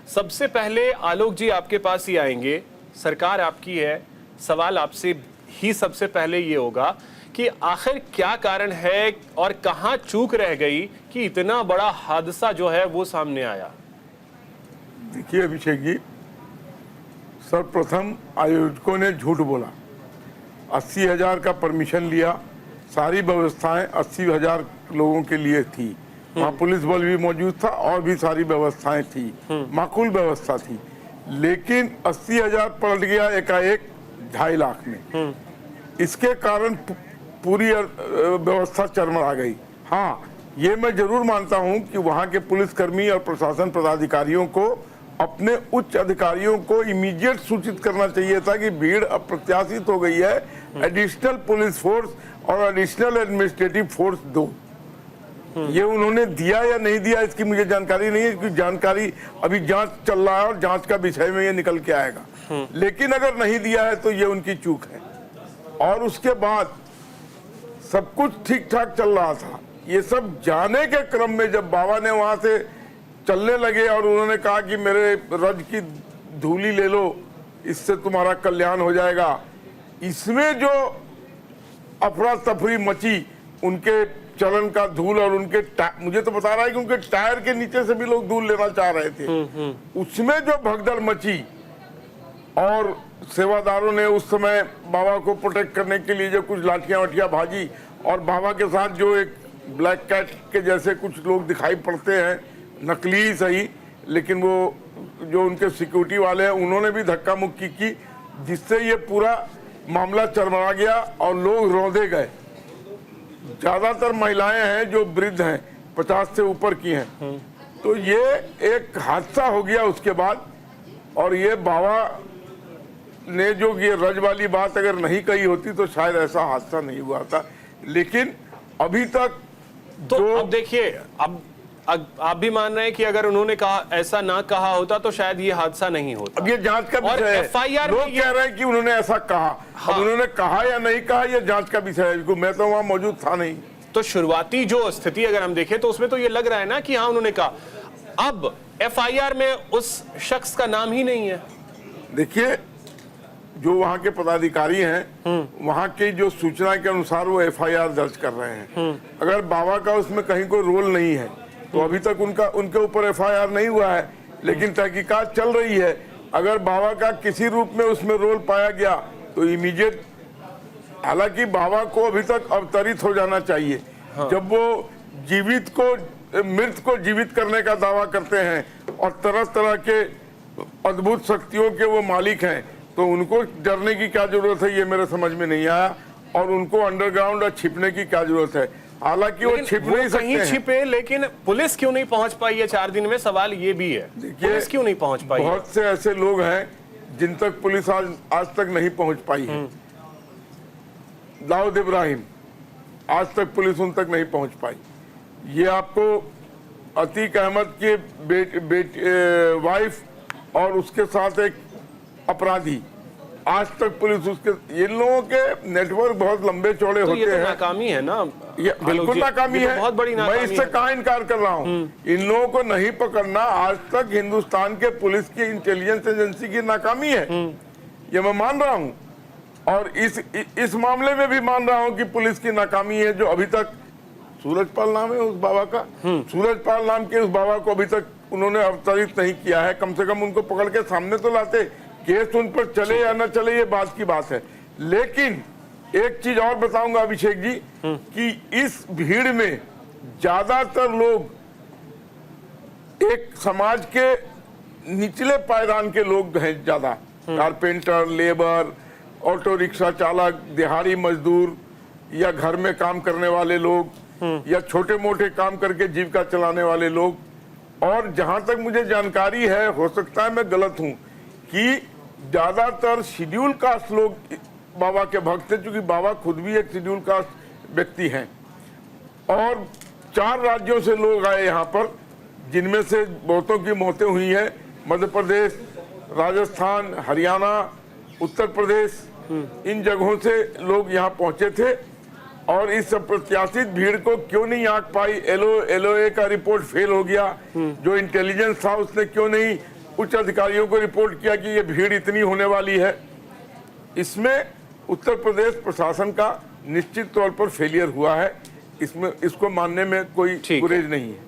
सबसे पहले आलोक जी आपके पास ही आएंगे, सरकार आपकी है, सवाल आपसे ही सबसे पहले ये होगा कि आखिर क्या कारण है और कहां चूक रह गई कि इतना बड़ा हादसा जो है वो सामने आया। देखिए अभिषेक जी, सर्वप्रथम आयोजकों ने झूठ बोला। 80,000 का परमिशन लिया, सारी व्यवस्थाएं 80,000 लोगों के लिए थी, वहाँ पुलिस बल भी मौजूद था और भी सारी व्यवस्थाएं थी, माकूल व्यवस्था थी। लेकिन 80,000 पलट गया एकाएक 2.5 लाख में। इसके कारण पूरी व्यवस्था चरमरा गई। हाँ, ये मैं जरूर मानता हूँ कि वहाँ के पुलिसकर्मी और प्रशासन पदाधिकारियों को अपने उच्च अधिकारियों को इमीडिएट सूचित करना चाहिए था कि भीड़ अप्रत्याशित हो गई है, एडिशनल पुलिस फोर्स और एडिशनल एडमिनिस्ट्रेटिव फोर्स दो। ये उन्होंने दिया या नहीं दिया इसकी मुझे जानकारी नहीं है, क्योंकि जानकारी अभी जांच चल रहा है और जांच का विषय में ये निकल के आएगा। लेकिन अगर नहीं दिया है तो ये उनकी चूक है। और उसके बाद सब कुछ ठीक ठाक चल रहा था। ये सब जाने के क्रम में जब बाबा ने वहां से चलने लगे और उन्होंने कहा कि मेरे रज की धूली ले लो, इससे तुम्हारा कल्याण हो जाएगा, इसमें जो अफरा तफरी मची, उनके चलन का धूल और उनके मुझे तो बता रहा है कि उनके टायर के नीचे से भी लोग धूल लेना चाह रहे थे। उसमें जो भगदड़ मची और सेवादारों ने उस समय बाबा को प्रोटेक्ट करने के लिए जो कुछ लाठियां वाठियां भाजी, और बाबा के साथ जो एक ब्लैक कैट के जैसे कुछ लोग दिखाई पड़ते हैं, नकली सही, लेकिन वो जो उनके सिक्योरिटी वाले हैं उन्होंने भी धक्का मुक्की की, जिससे ये पूरा मामला चरमरा गया और लोग रौंदे गए। ज्यादातर महिलाएं हैं जो वृद्ध हैं, 50 से ऊपर की हैं। तो ये एक हादसा हो गया उसके बाद। और ये बाबा ने जो ये रज वाली बात अगर नहीं कही होती तो शायद ऐसा हादसा नहीं हुआ था। लेकिन अभी तक तो अब देखिए, अब आप भी मान रहे हैं कि अगर उन्होंने कहा, ऐसा ना कहा होता तो शायद ये हादसा नहीं होता। अब ये जांच का विषय है। FIR लोग कह रहे हैं कि उन्होंने ऐसा कहा। हाँ। अब उन्होंने कहा या नहीं कहा ये जांच का विषय है, मैं तो वहां मौजूद था नहीं। तो शुरुआती जो स्थिति अगर हम देखें तो उसमें तो ये लग रहा है ना कि हाँ उन्होंने कहा। अब FIR में उस शख्स का नाम ही नहीं है। देखिए, जो वहाँ के पदाधिकारी हैं, वहाँ की जो सूचना के अनुसार वो FIR दर्ज कर रहे हैं। अगर बाबा का उसमें कहीं कोई रोल नहीं है तो अभी तक उनके ऊपर FIR नहीं हुआ है, लेकिन तहकीकात चल रही है। अगर बाबा का किसी रूप में उसमें रोल पाया गया तो इमीडिएट, हालांकि बाबा को अभी तक अवतरित हो जाना चाहिए। हाँ। जब वो जीवित को मृत को जीवित करने का दावा करते हैं और तरह तरह के अद्भुत शक्तियों के वो मालिक हैं, तो उनको डरने की क्या जरूरत है ये मेरे समझ में नहीं आया। और उनको अंडरग्राउंड छिपने की क्या जरूरत है, हालांकि वो छिप नहीं सकते हैं। छिपे, लेकिन पुलिस क्यों नहीं पहुंच पाई है 4 दिन में, सवाल ये भी है। पुलिस क्यों नहीं पहुंच पाई? बहुत से ऐसे लोग हैं जिन तक पुलिस आज तक नहीं पहुंच पाई है। दाऊद इब्राहिम, आज तक पुलिस उन तक नहीं पहुंच पाई। ये आपको अतीक अहमद के वाइफ और उसके साथ एक अपराधी, आज तक पुलिस उसके, इन लोगों के नेटवर्क बहुत लंबे चौड़े होते हैं। नाकामी है ना, ये बिल्कुल नाकामी है, बहुत बड़ी नाकामी। मैं इससे कहाँ इनकार कर रहा हूँ। इन लोगों को नहीं पकड़ना आज तक हिंदुस्तान के पुलिस की इंटेलिजेंस एजेंसी की नाकामी है, ये मैं मान रहा हूँ। और इस मामले में भी मान रहा हूँ कि पुलिस की नाकामी है, जो अभी तक सूरजपाल नाम है उस बाबा का, सूरजपाल नाम के उस बाबा को अभी तक उन्होंने अवतरित नहीं किया है। कम से कम उनको पकड़ के सामने तो लाते, केस उन पर चले या न चले ये बात की बात है। लेकिन एक चीज और बताऊंगा अभिषेक जी, कि इस भीड़ में ज्यादातर लोग एक समाज के निचले पायदान के लोग हैं, ज्यादा कारपेंटर, लेबर, ऑटो रिक्शा चालक, दिहाड़ी मजदूर या घर में काम करने वाले लोग या छोटे मोटे काम करके जीविका चलाने वाले लोग। और जहां तक मुझे जानकारी है, हो सकता है मैं गलत हूं, कि ज्यादातर शेड्यूल कास्ट लोग बाबा के भक्त हैं, क्योंकि बाबा खुद भी एक शेड्यूल कास्ट व्यक्ति हैं। और 4 राज्यों से लोग आए यहाँ पर, जिनमें से बहुतों की मौतें हुई हैं। मध्य प्रदेश, राजस्थान, हरियाणा, उत्तर प्रदेश, इन जगहों से लोग यहाँ पहुंचे थे। और इस अप्रत्याशित भीड़ को क्यों नहीं आंक पाई, LOA का रिपोर्ट फेल हो गया, जो इंटेलिजेंस था उसने क्यों नहीं उच्च अधिकारियों को रिपोर्ट किया कि ये भीड़ इतनी होने वाली है। इसमें उत्तर प्रदेश प्रशासन का निश्चित तौर पर फेलियर हुआ है, इसमें इसको मानने में कोई ठीक है। गुरेज नहीं है।